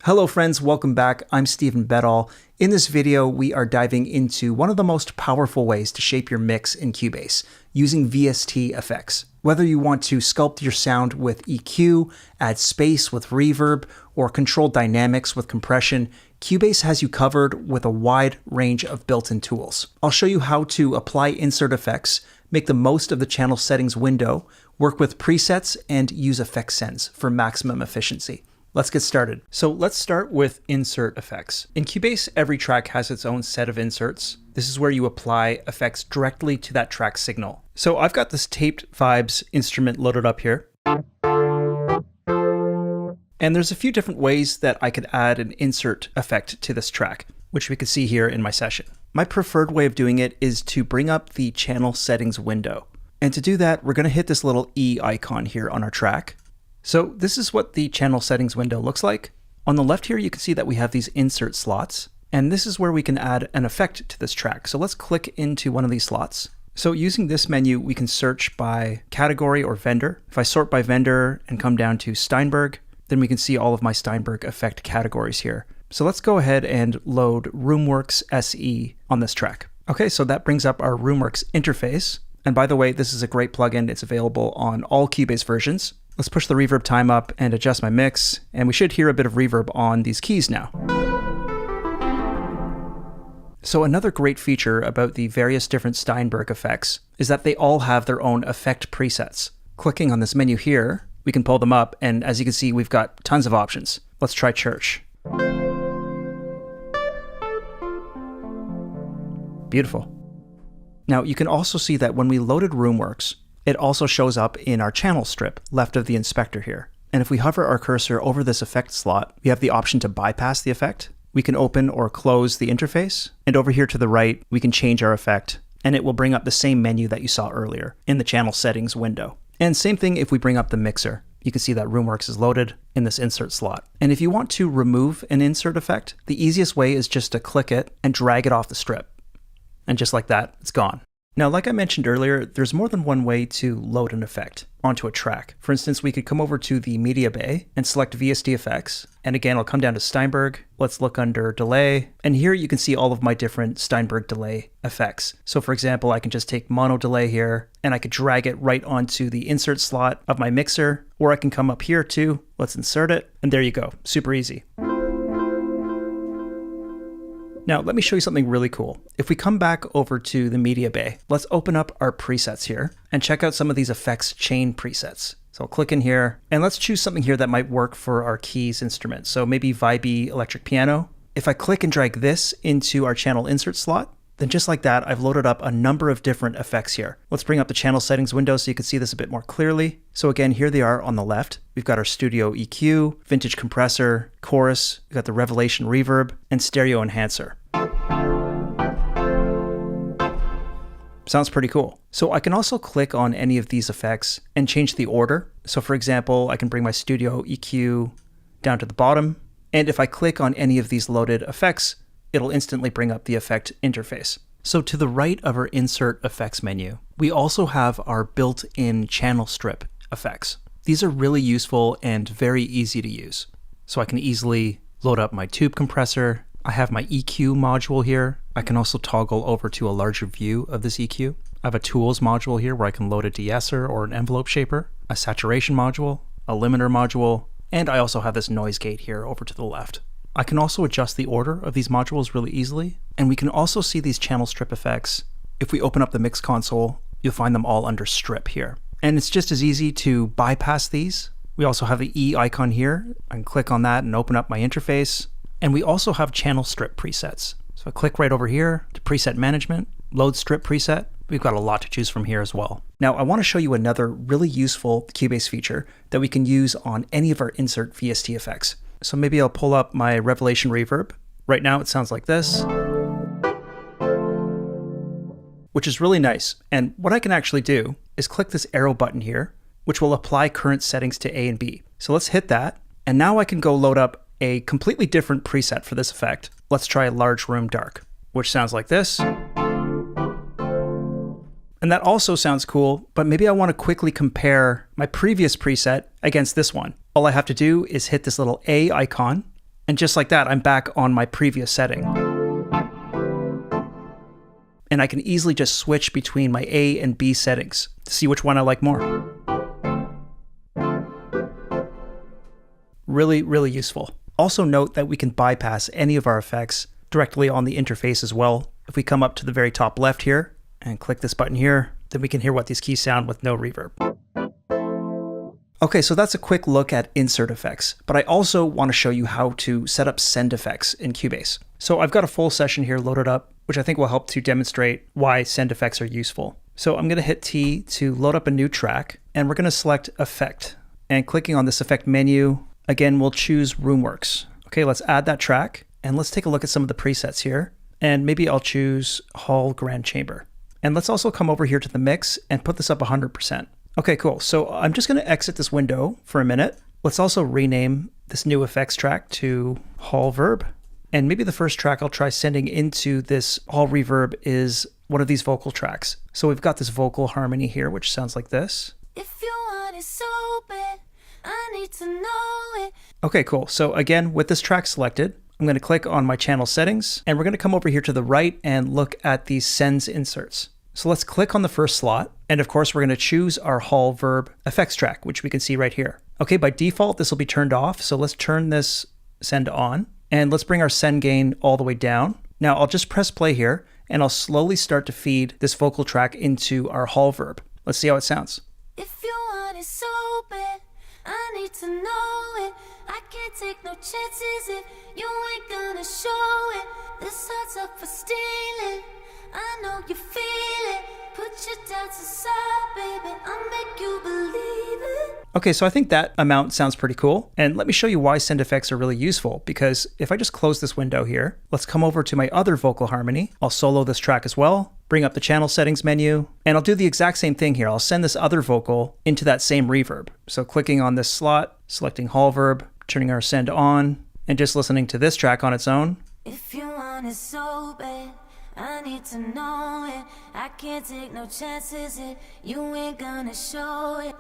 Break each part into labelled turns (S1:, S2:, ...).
S1: Hello friends, welcome back. I'm Stephen Bedall. In this video, we are diving into one of the most powerful ways to shape your mix in Cubase, using VST effects. Whether you want to sculpt your sound with EQ, add space with reverb, or control dynamics with compression, Cubase has you covered with a wide range of built-in tools. I'll show you how to apply insert effects, make the most of the channel settings window, work with presets, and use effect sends for maximum efficiency. Let's get started. So let's start with insert effects. In Cubase, every track has its own set of inserts. This is where you apply effects directly to that track signal. So I've got this taped vibes instrument loaded up here. And there's a few different ways that I could add an insert effect to this track, which we can see here in my session. My preferred way of doing it is to bring up the channel settings window. And to do that, we're going to hit this little E icon here on our track. So this is what the channel settings window looks like. On the left here, you can see that we have these insert slots, and this is where we can add an effect to this track. So let's click into one of these slots. So using this menu, we can search by category or vendor. If I sort by vendor and come down to Steinberg, then we can see all of my Steinberg effect categories here. So let's go ahead and load RoomWorks SE on this track. Okay, so that brings up our RoomWorks interface. And by the way, this is a great plugin. It's available on all Cubase versions. Let's push the reverb time up and adjust my mix, and we should hear a bit of reverb on these keys now. So another great feature about the various different Steinberg effects is that they all have their own effect presets. Clicking on this menu here, we can pull them up, and as you can see, we've got tons of options. Let's try church. Beautiful. Now you can also see that when we loaded RoomWorks, it also shows up in our channel strip left of the inspector here. And if we hover our cursor over this effect slot, we have the option to bypass the effect. We can open or close the interface. And over here to the right, we can change our effect, and it will bring up the same menu that you saw earlier in the channel settings window. And same thing if we bring up the mixer. You can see that RoomWorks is loaded in this insert slot. And if you want to remove an insert effect, the easiest way is just to click it and drag it off the strip. And just like that, it's gone. Now, like I mentioned earlier, there's more than one way to load an effect onto a track. For instance, we could come over to the Media Bay and select VST effects. And again, I'll come down to Steinberg. Let's look under delay. And here you can see all of my different Steinberg delay effects. So for example, I can just take mono delay here and I could drag it right onto the insert slot of my mixer, or I can come up here too. Let's insert it. And there you go. Super easy. Now, let me show you something really cool. If we come back over to the Media Bay, let's open up our presets here and check out some of these Effects Chain presets. So I'll click in here and let's choose something here that might work for our keys instrument. So maybe vibey electric piano. If I click and drag this into our channel insert slot, then just like that, I've loaded up a number of different effects here. Let's bring up the channel settings window so you can see this a bit more clearly. So again, here they are on the left. We've got our studio EQ, vintage compressor, chorus, we've got the revelation reverb, and stereo enhancer. Sounds pretty cool. So I can also click on any of these effects and change the order. So for example, I can bring my studio EQ down to the bottom. And if I click on any of these loaded effects, it'll instantly bring up the effect interface. So to the right of our insert effects menu, we also have our built-in channel strip effects. These are really useful and very easy to use. So I can easily load up my tube compressor. I have my EQ module here. I can also toggle over to a larger view of this EQ. I have a tools module here where I can load a De-Esser or an envelope shaper, a saturation module, a limiter module, and I also have this noise gate here over to the left. I can also adjust the order of these modules really easily, and we can also see these channel strip effects. If we open up the mix console, you'll find them all under strip here. And it's just as easy to bypass these. We also have the E icon here. I can click on that and open up my interface. And we also have channel strip presets. So I click right over here to preset management, load strip preset. We've got a lot to choose from here as well. Now I want to show you another really useful Cubase feature that we can use on any of our insert VST effects. So maybe I'll pull up my revelation reverb. Right now it sounds like this, which is really nice. And what I can actually do is click this arrow button here, which will apply current settings to A and B. So let's hit that. And now I can go load up a completely different preset for this effect. Let's try Large Room Dark, which sounds like this. And that also sounds cool, but maybe I want to quickly compare my previous preset against this one. All I have to do is hit this little A icon And just like that, I'm back on my previous setting. And I can easily just switch between my A and B settings to see which one I like more. Really, really useful. Also note that we can bypass any of our effects directly on the interface as well. If we come up to the very top left here and click this button here, then we can hear what these keys sound with no reverb. Okay, so that's a quick look at insert effects, but I also want to show you how to set up send effects in Cubase. So I've got a full session here loaded up, which I think will help to demonstrate why send effects are useful. So I'm going to hit T to load up a new track, and we're going to select Effect. And clicking on this effect menu, again, we'll choose Roomworks. Okay, let's add that track, and let's take a look at some of the presets here. And maybe I'll choose Hall Grand Chamber. And let's also come over here to the mix and put this up 100%. Okay, cool. So I'm just going to exit this window for a minute. Let's also rename this new effects track to Hall Verb. And maybe the first track I'll try sending into this Hall Reverb is one of these vocal tracks. So we've got this vocal harmony here, which sounds like this.
S2: If you want it so bad, I need to know it.
S1: Okay, cool. So again, with this track selected, I'm going to click on my channel settings, and we're going to come over here to the right and look at these sends inserts. So let's click on the first slot. And of course, we're going to choose our Hall Verb effects track, which we can see right here. Okay, by default, this will be turned off. So let's turn this send on, and let's bring our send gain all the way down. Now I'll just press play here, and I'll slowly start to feed this vocal track into our Hall Verb. Let's see how it sounds.
S2: If you want it so bad, I need to know it. I can't take no chances if you ain't gonna show it. This heart's up for stealing. I know you feel it. Put your doubts aside, baby. I'll make you believe it.
S1: Okay, so I think that amount sounds pretty cool. And let me show you why send effects are really useful, because if I just close this window here, let's come over to my other vocal harmony. I'll solo this track as well, bring up the channel settings menu, and I'll do the exact same thing here. I'll send this other vocal into that same reverb. So clicking on this slot, selecting Hall Verb, turning our send on, and just listening to this track on its own.
S2: If you want it so bad, I need to know it. I can't take no chances if you ain't gonna show it.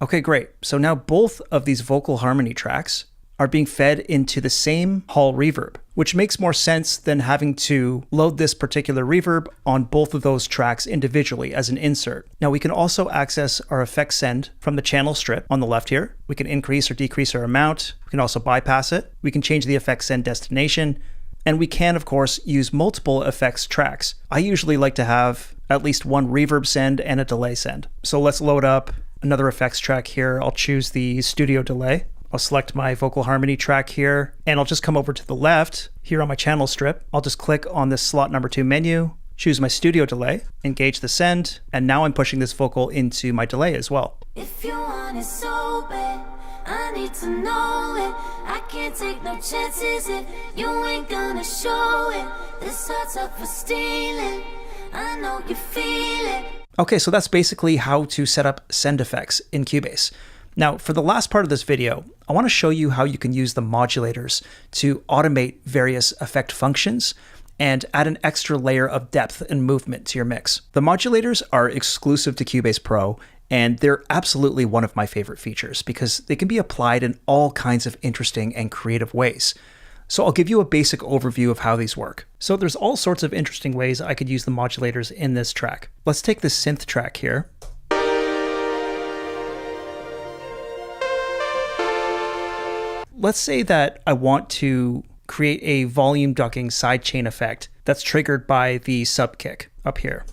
S1: Okay, great. So now both of these vocal harmony tracks are being fed into the same Hall reverb, which makes more sense than having to load this particular reverb on both of those tracks individually as an insert. Now we can also access our effect send from the channel strip on the left here. We can increase or decrease our amount. We can also bypass it. We can change the effect send destination. And we can, of course, use multiple effects tracks. I usually like to have at least one reverb send and a delay send. So let's load up another effects track here. I'll choose the studio delay. I'll select my vocal harmony track here, and I'll just come over to the left here on my channel strip. I'll just click on this slot number 2 menu, choose my studio delay, engage the send, and now I'm pushing this vocal into my delay as well.
S2: If you want it so bad, I need to know it. I can't take no chances if you ain't gonna show it. This heart's up for stealing. I know you feel it.
S1: Okay, so that's basically how to set up send effects in Cubase. Now, for the last part of this video, I want to show you how you can use the modulators to automate various effect functions and add an extra layer of depth and movement to your mix. The modulators are exclusive to Cubase Pro, and they're absolutely one of my favorite features because they can be applied in all kinds of interesting and creative ways. So I'll give you a basic overview of how these work. So there's all sorts of interesting ways I could use the modulators in this track. Let's take this synth track here. Let's say that I want to create a volume ducking sidechain effect that's triggered by the sub kick up here.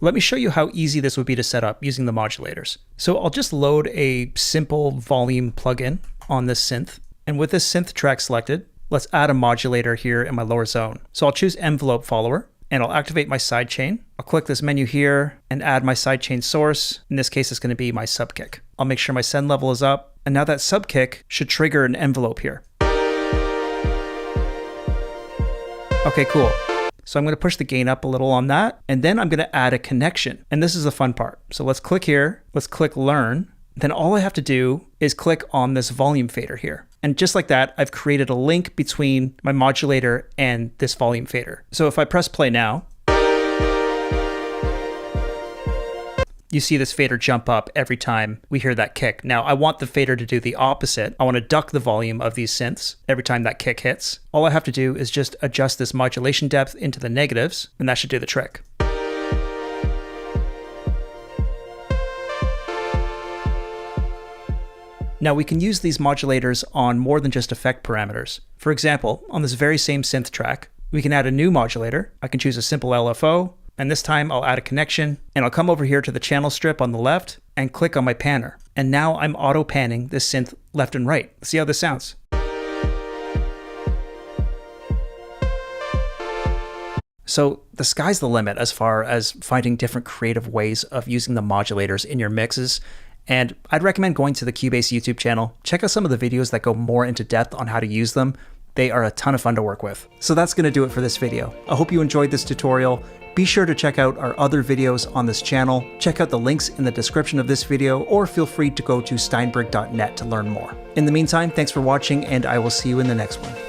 S1: Let me show you how easy this would be to set up using the modulators. So I'll just load a simple volume plugin on this synth. And with this synth track selected, let's add a modulator here in my lower zone. So I'll choose envelope follower and I'll activate my sidechain. I'll click this menu here and add my sidechain source. In this case, it's going to be my sub kick. I'll make sure my send level is up. And now that sub kick should trigger an envelope here. Okay, cool. So I'm going to push the gain up a little on that, and then I'm going to add a connection. And this is the fun part. So let's click here, let's click learn. Then all I have to do is click on this volume fader here. And just like that, I've created a link between my modulator and this volume fader. So if I press play now, You see this fader jump up every time we hear that kick. Now, I want the fader to do the opposite. I want to duck the volume of these synths every time that kick hits. All I have to do is just adjust this modulation depth into the negatives, and that should do the trick. Now, we can use these modulators on more than just effect parameters. For example, on this very same synth track, we can add a new modulator. I can choose a simple LFO, and this time I'll add a connection, and I'll come over here to the channel strip on the left and click on my panner. And now I'm auto-panning this synth left and right. See how this sounds. So the sky's the limit as far as finding different creative ways of using the modulators in your mixes. And I'd recommend going to the Cubase YouTube channel. Check out some of the videos that go more into depth on how to use them. They are a ton of fun to work with. So that's going to do it for this video. I hope you enjoyed this tutorial. Be sure to check out our other videos on this channel. Check out the links in the description of this video, or feel free to go to steinberg.net to learn more. In the meantime, thanks for watching, and I will see you in the next one.